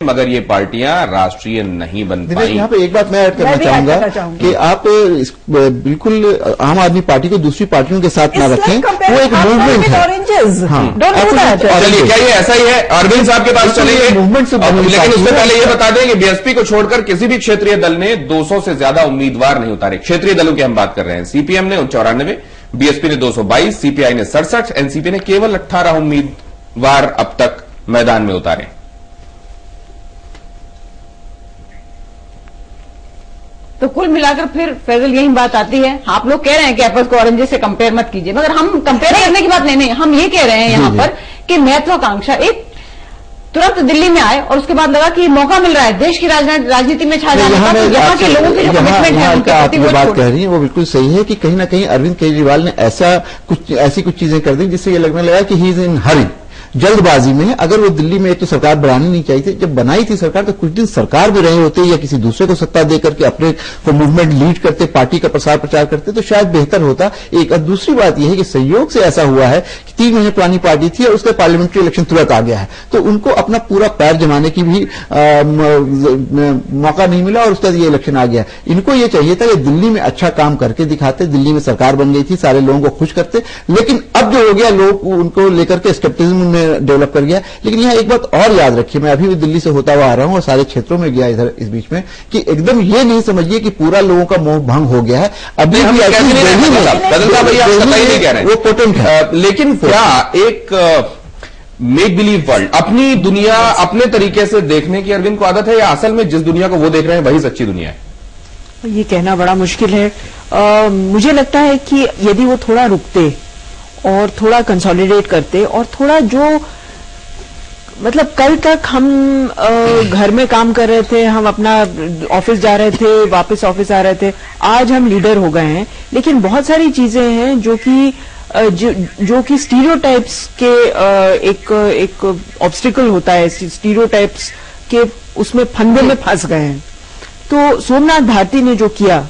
मगर ये पार्टियां राष्ट्रीय नहीं बन पाई। यहाँ पे एक बात मैं ऐड करना चाहूंगा कि आप बिल्कुल आम आदमी पार्टी को दूसरी पार्टियों के साथ ना रखें, वो एक मूवमेंट है। हाँ, चलिए, क्या ये ऐसा ही है? अरविंद साहब के पास चलेंगे मूवमेंट से, लेकिन उससे पहले ये बता दें कि बीएसपी को छोड़कर किसी भी क्षेत्रीय दल ने 200 से ज्यादा उम्मीदवार नहीं उतारे। क्षेत्रीय दलों की हम बात कर रहे हैं। सीपीएम ने 94, बीएसपी ने 222, सीपीआई ने 67, एनसीपी ने केवल 18 उम्मीदवार अब तक मैदान में उतारे। तो कुल मिलाकर फिर फैजल यही बात आती है, आप लोग कह रहे हैं कि एप्पल्स को ऑरेंजेस से कंपेयर मत कीजिए, मगर हम कंपेयर करने की बात नहीं, हम ये कह रहे हैं यहां पर कि महत्वाकांक्षा एक तुरंत दिल्ली में आए और उसके बाद लगा कि मौका मिल रहा है देश की राजनीति में छा जाने का, तो यहाँ के लोगों की जो कमिटमेंट है उनके प्रति वो बात कह रही है वो बिल्कुल सही है कि कहीं ना कहीं अरविंद केजरीवाल ने ऐसी कुछ चीजें कर दी जिससे ये लगने लगा कि ही इज इन हरी, जल्दबाजी में। अगर वो दिल्ली में तो सरकार बनानी नहीं चाहिए थी, जब बनाई थी सरकार तो कुछ दिन सरकार में रहे होते या किसी दूसरे को सत्ता देकर के अपने को मूवमेंट लीड करते, पार्टी का प्रसार प्रचार करते तो शायद बेहतर होता। एक और दूसरी बात यह है कि संयोग से ऐसा हुआ है कि 3 महीने पुरानी पार्टी थी और उसका पार्लियामेंट्री इलेक्शन तुरंत आ गया है, तो उनको अपना पूरा पैर जमाने की भी मौका नहीं मिला और उसके बाद ये इलेक्शन आ गया। इनको ये चाहिए था कि दिल्ली में अच्छा काम करके दिखाते, दिल्ली में सरकार बन गई थी, सारे लोगों को खुश करते, लेकिन अब जो हो गया लोग उनको लेकर के स्केप्टिज्म में डेवलप कर गया। लेकिन यहां एक बात और याद रखिए, मैं अभी भी दिल्ली से होता हुआ आ रहा हूं और सारे क्षेत्रों में गया इधर इस बीच में, कि एकदम ये नहीं समझिए कि पूरा लोगों का मोह भंग हो गया है। अभी भी वो पोटेंट है। लेकिन क्या एक मेक बिलीव वर्ल्ड, अपनी दुनिया अपने तरीके से देखने की अरविंद को आदत है, या असल में जिस दुनिया को वो देख रहे हैं वही सच्ची दुनिया है? ये कहना बड़ा मुश्किल है। मुझे लगता है कि यदि वो थोड़ा रुकते और थोड़ा कंसोलिडेट करते और थोड़ा जो मतलब कल तक हम घर में काम कर रहे थे, हम अपना ऑफिस जा रहे थे, वापस ऑफिस आ रहे थे, आज हम लीडर हो गए हैं, लेकिन बहुत सारी चीजें हैं जो कि स्टीरियोटाइप्स के एक ऑब्स्टिकल होता है, स्टीरियोटाइप्स के उसमें फंदे में फंस गए हैं। तो सोमनाथ भारती ने जो किया,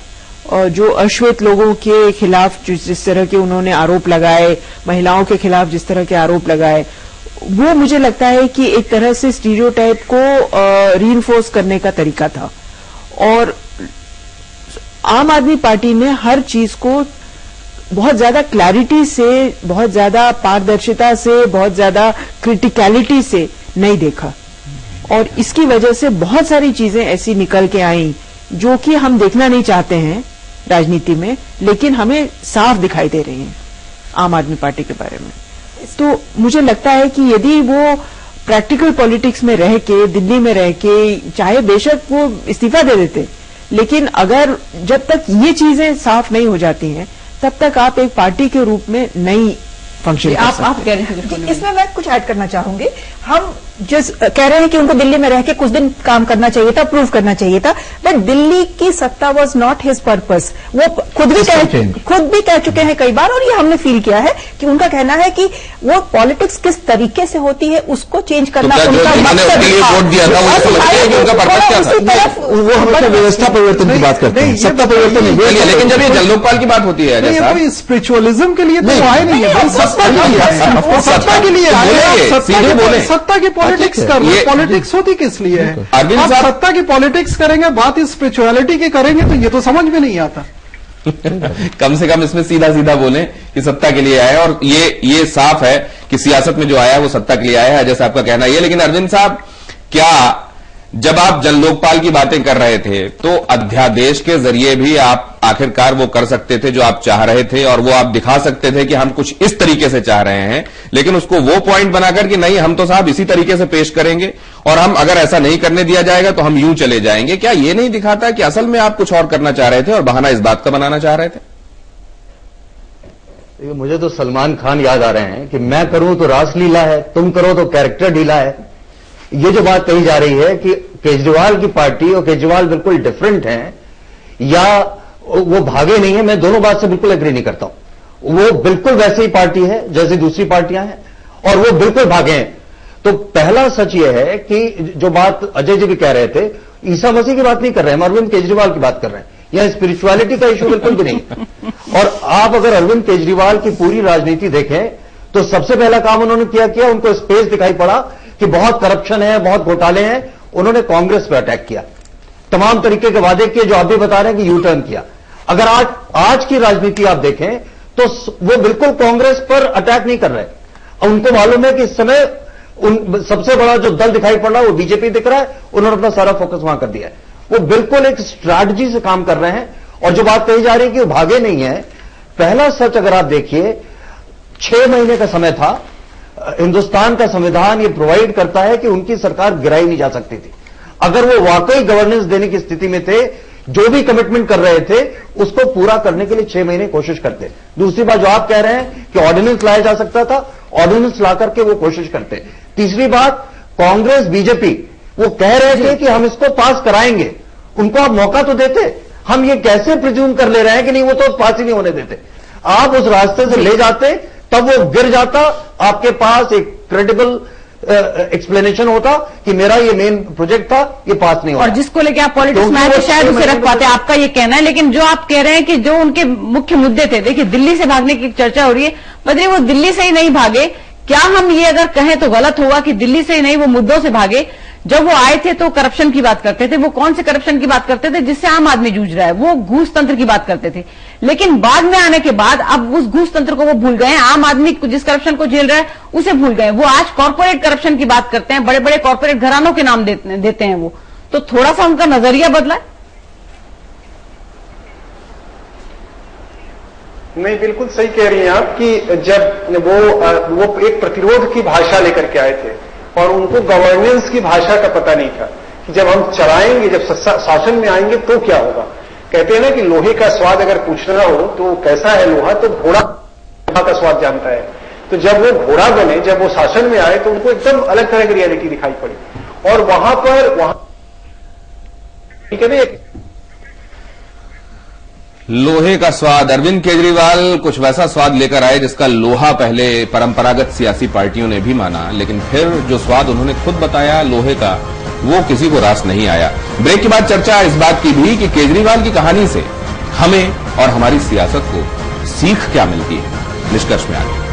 जो अश्वेत लोगों के खिलाफ जिस तरह के उन्होंने आरोप लगाए, महिलाओं के खिलाफ जिस तरह के आरोप लगाए, वो मुझे लगता है कि एक तरह से स्टीरियोटाइप को रीइंफोर्स करने का तरीका था। और आम आदमी पार्टी ने हर चीज को बहुत ज्यादा क्लैरिटी से, बहुत ज्यादा पारदर्शिता से, बहुत ज्यादा क्रिटिकलिटी से नहीं देखा, और इसकी वजह से बहुत सारी चीजें ऐसी निकल के आई जो कि हम देखना नहीं चाहते हैं राजनीति में, लेकिन हमें साफ दिखाई दे रही हैं आम आदमी पार्टी के बारे में। तो मुझे लगता है कि यदि वो प्रैक्टिकल पॉलिटिक्स में रह के, दिल्ली में रह के, चाहे बेशक वो इस्तीफा दे देते, लेकिन अगर जब तक ये चीजें साफ नहीं हो जाती हैं तब तक आप एक पार्टी के रूप में नहीं फंक्शन कर सकते। आप कह रहे हैं, इसमें मैं कुछ ऐड करना चाहूंगी। हम जो कह रहे हैं कि उनको दिल्ली में रह के कुछ दिन काम करना चाहिए था, प्रूव करना चाहिए था, बट दिल्ली की सत्ता वाज नॉट हिज पर्पस। वो खुद भी कह चुके हैं कई बार, और ये हमने फील किया है कि उनका कहना है कि वो पॉलिटिक्स किस तरीके से होती है उसको चेंज करना उनका मकसद था। व्यवस्था परिवर्तन की बात करते हैं, सत्ता परिवर्तन नहीं। लेकिन जब ये जन लोकपाल की बात होती है, स्पिरिचुअलिज्म के लिए तो आए नहीं है, सत्ता के लिए, सत्ता की पॉलिटिक्स कर रहे हैं। पॉलिटिक्स होती किस लिए है? आप सत्ता की पॉलिटिक्स करेंगे, बात स्पिरिचुअलिटी की करेंगे तो ये तो समझ में नहीं आता। कम से कम इसमें सीधा सीधा बोलें कि सत्ता के लिए आया, और ये साफ है कि सियासत में जो आया है वो सत्ता के लिए आया है, जैसा आपका कहना है। लेकिन अरविंद साहब, क्या जब आप जन लोकपाल की बातें कर रहे थे तो अध्यादेश के जरिए भी आप आखिरकार वो कर सकते थे जो आप चाह रहे थे, और वो आप दिखा सकते थे कि हम कुछ इस तरीके से चाह रहे हैं, लेकिन उसको वो पॉइंट बनाकर कि नहीं, हम तो साहब इसी तरीके से पेश करेंगे, और हम अगर ऐसा नहीं करने दिया जाएगा तो हम यूं चले जाएंगे। क्या ये नहीं दिखाता कि असल में आप कुछ और करना चाह रहे थे और बहाना इस बात का बनाना चाह रहे थे? मुझे तो सलमान खान याद आ रहे हैं कि मैं करूं तो रासलीला है, तुम करो तो कैरेक्टर ढीला है। ये जो बात कही जा रही है कि केजरीवाल की पार्टी और केजरीवाल बिल्कुल डिफरेंट हैं या वो भागे नहीं है, मैं दोनों बात से बिल्कुल एग्री नहीं करता हूं। वो बिल्कुल वैसे ही पार्टी है जैसे दूसरी पार्टियां हैं, और वो बिल्कुल भागे हैं। तो पहला सच ये है कि जो बात अजय जी भी कह रहे थे, ईसा मसीह की बात नहीं कर रहे हैं, हम अरविंद केजरीवाल की बात कर रहे हैं। यह स्पिरिचुअलिटी का इशू बिल्कुल भी नहीं। और आप अगर अरविंद केजरीवाल की पूरी राजनीति देखें तो सबसे पहला काम उन्होंने किया, उनको स्पेस दिखाई पड़ा कि बहुत करप्शन है, बहुत घोटाले हैं, उन्होंने कांग्रेस पर अटैक किया, तमाम तरीके के वादे किए जो आप भी बता रहे हैं कि यू टर्न किया। अगर आज की राजनीति आप देखें तो वो बिल्कुल कांग्रेस पर अटैक नहीं कर रहे। उनको मालूम है कि इस समय सबसे बड़ा जो दल दिखाई पड़ रहा है वो बीजेपी दिख रहा है, उन्होंने अपना सारा फोकस वहां कर दिया है। वो बिल्कुल एक स्ट्रैटेजी से काम कर रहे हैं। और जो बात कही जा रही है कि वो भागे नहीं है, पहला सच अगर आप देखिए 6 महीने का समय था, हिंदुस्तान का संविधान ये प्रोवाइड करता है कि उनकी सरकार गिराई नहीं जा सकती थी। अगर वो वाकई गवर्नेंस देने की स्थिति में थे, जो भी कमिटमेंट कर रहे थे उसको पूरा करने के लिए 6 महीने कोशिश करते। दूसरी बात जो आप कह रहे हैं कि ऑर्डिनेंस लाया जा सकता था, ऑर्डिनेंस ला करके वो कोशिश करते। तीसरी बात, कांग्रेस बीजेपी वो कह रहे थे कि हम इसको पास कराएंगे, उनको आप मौका तो देते। हम ये कैसे प्रिज्यूम कर ले रहे हैं कि नहीं वो तो पास ही नहीं होने देते। आप उस रास्ते से ले जाते तब वो गिर जाता, आपके पास एक क्रेडिबल एक्सप्लेनेशन होता कि मेरा ये मेन प्रोजेक्ट था, ये पास नहीं हुआ। और जिसको लेके आप पॉलिटिक्स में आते शायद उसे रख पाते, आपका ये कहना है। लेकिन जो आप कह रहे हैं कि जो उनके मुख्य मुद्दे थे, देखिए दिल्ली से भागने की चर्चा हो रही है, बदले वो दिल्ली से ही नहीं भागे। क्या हम ये अगर कहें तो गलत होगा कि दिल्ली से ही नहीं, वो मुद्दों से भागे। जब वो आए थे तो करप्शन की बात करते थे। वो कौन से करप्शन की बात करते थे? जिससे आम आदमी जूझ रहा है, वो घूस तंत्र की बात करते थे। लेकिन बाद में आने के बाद अब उस घूस तंत्र को वो भूल गए हैं। आम आदमी जिस करप्शन को झेल रहा है उसे भूल गए। वो आज कॉर्पोरेट करप्शन की बात करते हैं, बड़े बड़े कॉर्पोरेट घरानों के नाम देते हैं वो। तो थोड़ा सा उनका नजरिया बदला है। नहीं, बिल्कुल सही कह रही हैं आप कि जब वो एक प्रतिरोध की भाषा लेकर के आए थे और उनको गवर्नेंस की भाषा का पता नहीं था कि जब हम चलाएंगे, जब शासन में आएंगे तो क्या होगा। कहते हैं ना कि लोहे का स्वाद अगर पूछना हो तो कैसा है लोहा, तो घोड़ा का स्वाद जानता है। तो जब वो घोड़ा बने, जब वो शासन में आए तो उनको एकदम अलग तरह की रियलिटी दिखाई पड़ी। और वहां ठीक है ना, लोहे का स्वाद, अरविंद केजरीवाल कुछ वैसा स्वाद लेकर आए जिसका लोहा पहले परंपरागत सियासी पार्टियों ने भी माना, लेकिन फिर जो स्वाद उन्होंने खुद बताया लोहे का, वो किसी को रास नहीं आया। ब्रेक के बाद चर्चा इस बात की भी कि केजरीवाल की कहानी से हमें और हमारी सियासत को सीख क्या मिलती है। निष्कर्ष में आगे।